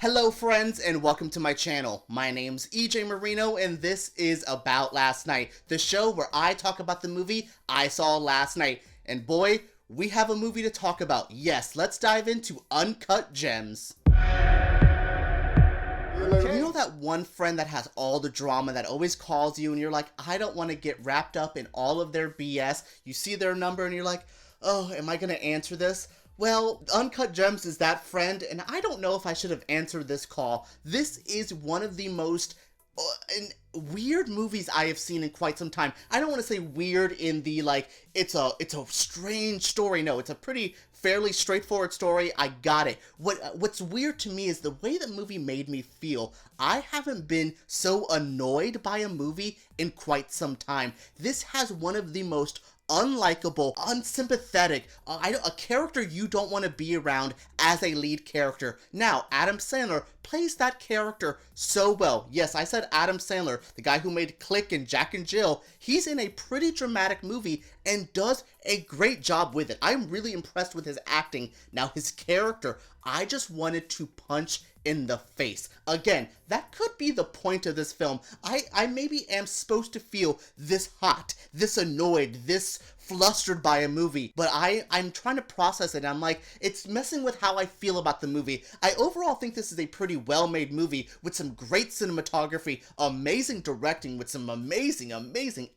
Hello friends and welcome to my channel. My name's EJ Marino and this is About Last Night, the show where I talk about the movie I saw last night. And boy, we have a movie to talk about. Yes, let's dive into Uncut Gems. Okay. You know that one friend that has all the drama that always calls you and you're like, I don't want to get wrapped up in all of their BS. You see their number and you're like, oh, am I going to answer this? Well, Uncut Gems is that friend, and I don't know if I should have answered this call. This is one of the most weird movies I have seen in quite some time. I don't want to say weird in the, like, it's a strange story. No, it's a pretty fairly straightforward story. I got it. What's weird to me is the way the movie made me feel. I haven't been so annoyed by a movie in quite some time. This has one of the most unlikable, unsympathetic, a character you don't want to be around as a lead character. Now, Adam Sandler plays that character so well. Yes, I said Adam Sandler, the guy who made Click and Jack and Jill. He's in a pretty dramatic movie and does a great job with it. I'm really impressed with his acting. Now, his character, I just wanted to punch in the face. Again, that could be the point of this film. I maybe am supposed to feel this hot, this annoyed, this flustered by a movie, but I'm trying to process it. I'm like, it's messing with how I feel about the movie. I overall think this is a pretty well-made movie with some great cinematography, amazing directing with some amazing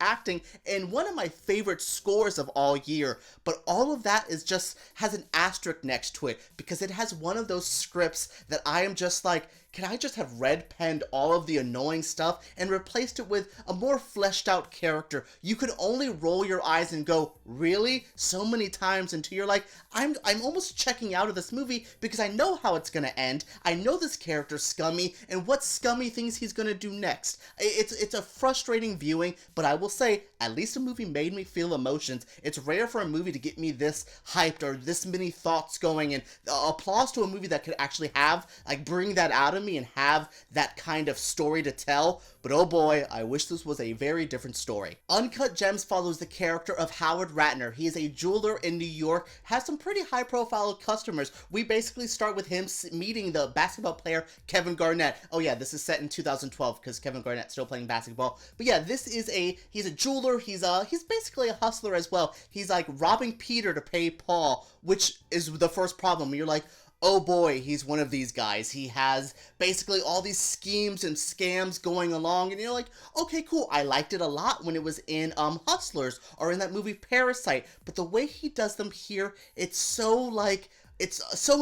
acting, and one of my favorite scores of all year. But all of that is just has an asterisk next to it because it has one of those scripts that I am just like, can I just have red-penned all of the annoying stuff and replaced it with a more fleshed out character? You could only roll your eyes and go, really? So many times until you're like, I'm almost checking out of this movie because I know how it's gonna end. I know this character's scummy and what scummy things he's gonna do next. It's a frustrating viewing, but I will say, at least the movie made me feel emotions. It's rare for a movie to get me this hyped or this many thoughts going, and applause to a movie that could actually have, like, bring that out of me and have that kind of story to tell. But oh boy, I wish this was a very different story. Uncut Gems follows the character of Howard Ratner. He is a jeweler in New York, has some pretty high profile customers. We basically start with him meeting the basketball player Kevin Garnett. Oh yeah, this is set in 2012 because Kevin Garnett's still playing basketball. But yeah, he's a jeweler. He's basically a hustler as well. He's like robbing Peter to pay Paul, which is the first problem. You're like, oh boy, he's one of these guys. He has basically all these schemes and scams going along, and you're like, okay, cool. I liked it a lot when it was in Hustlers or in that movie Parasite, but the way he does them here, it's so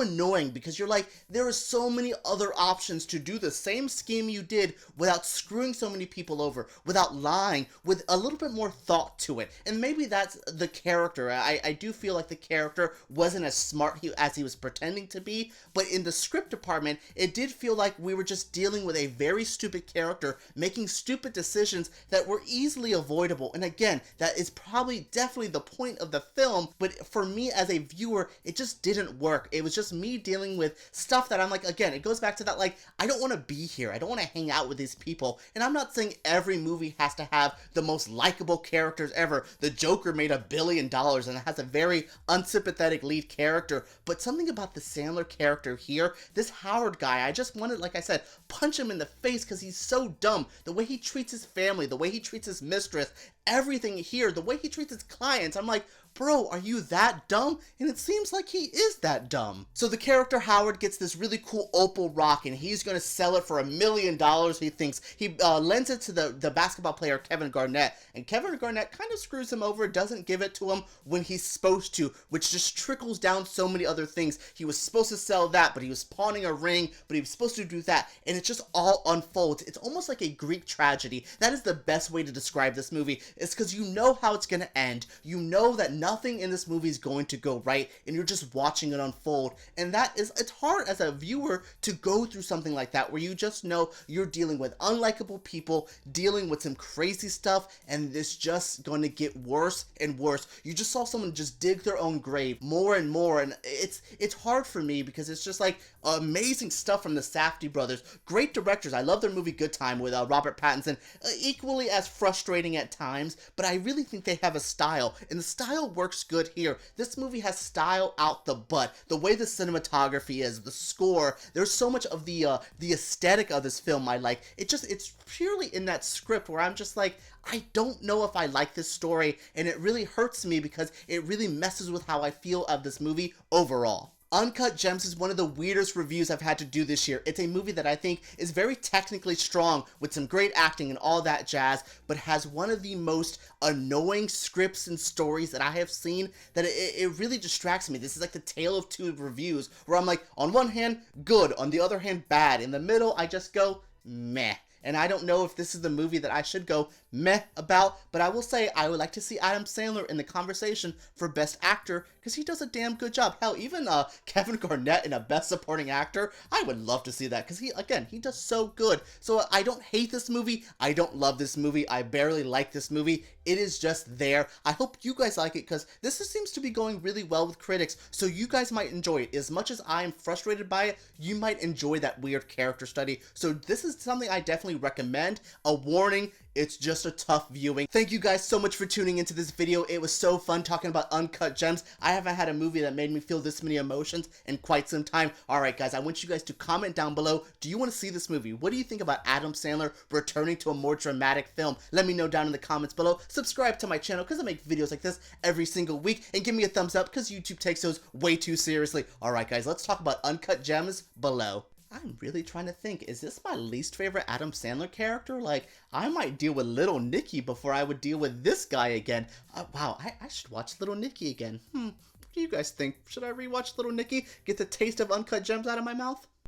annoying because you're like, there are so many other options to do the same scheme you did without screwing so many people over, without lying, with a little bit more thought to it. And maybe that's the character. I do feel like the character wasn't as smart as he was pretending to be, but in the script department, it did feel like we were just dealing with a very stupid character making stupid decisions that were easily avoidable. And again, that is definitely the point of the film, but for me as a viewer, it just didn't work. It was just me dealing with stuff that I'm like, again, it goes back to that, like, I don't want to be here. I don't want to hang out with these people. And I'm not saying every movie has to have the most likable characters ever. The Joker made $1 billion and it has a very unsympathetic lead character. But something about the Sandler character here, this Howard guy, I just wanted, like I said, punch him in the face because he's so dumb. The way he treats his family, the way he treats his mistress, everything here, the way he treats his clients, I'm like, bro, are you that dumb? And it seems like he is that dumb. So the character Howard gets this really cool opal rock and he's going to sell it for $1 million, he thinks. He lends it to the basketball player Kevin Garnett, and Kevin Garnett kind of screws him over, doesn't give it to him when he's supposed to, which just trickles down so many other things. He was supposed to sell that, but he was pawning a ring, but he was supposed to do that, and it just all unfolds. It's almost like a Greek tragedy. That is the best way to describe this movie. It's because you know how it's going to end. You know that nothing in this movie is going to go right, and you're just watching it unfold. And it's hard as a viewer to go through something like that, where you just know you're dealing with unlikable people, dealing with some crazy stuff, and it's just going to get worse and worse. You just saw someone just dig their own grave more and more, and it's hard for me because it's just like amazing stuff from the Safdie Brothers. Great directors. I love their movie Good Time with Robert Pattinson. Equally as frustrating at times, but I really think they have a style, and the style still works good here. This movie has style out the butt. The way the cinematography is, the score, there's so much of the aesthetic of this film I like. It's purely in that script where I'm just like, I don't know if I like this story, and it really hurts me because it really messes with how I feel of this movie overall. Uncut Gems is one of the weirdest reviews I've had to do this year. It's a movie that I think is very technically strong with some great acting and all that jazz, but has one of the most annoying scripts and stories that I have seen that it really distracts me. This is like the tale of two reviews where I'm like, on one hand, good, on the other hand, bad. In the middle, I just go, meh. And I don't know if this is the movie that I should go meh about, but I will say I would like to see Adam Sandler in the conversation for Best Actor, because he does a damn good job. Hell, even Kevin Garnett in a Best Supporting Actor, I would love to see that, because he does so good. So I don't hate this movie, I don't love this movie, I barely like this movie, it is just there. I hope you guys like it, because this seems to be going really well with critics, so you guys might enjoy it. As much as I'm frustrated by it, you might enjoy that weird character study, so this is something I definitely recommend. A warning, it's just a tough viewing. Thank you guys so much for tuning into this video. It was so fun talking about Uncut Gems. I haven't had a movie that made me feel this many emotions in quite some time. Alright guys, I want you guys to comment down below. Do you want to see this movie? What do you think about Adam Sandler returning to a more dramatic film? Let me know down in the comments below. Subscribe to my channel because I make videos like this every single week. And give me a thumbs up because YouTube takes those way too seriously. Alright guys, let's talk about Uncut Gems below. I'm really trying to think, is this my least favorite Adam Sandler character? Like, I might deal with Little Nicky before I would deal with this guy again. Wow, I should watch Little Nicky again. What do you guys think? Should I rewatch Little Nicky? Get the taste of Uncut Gems out of my mouth?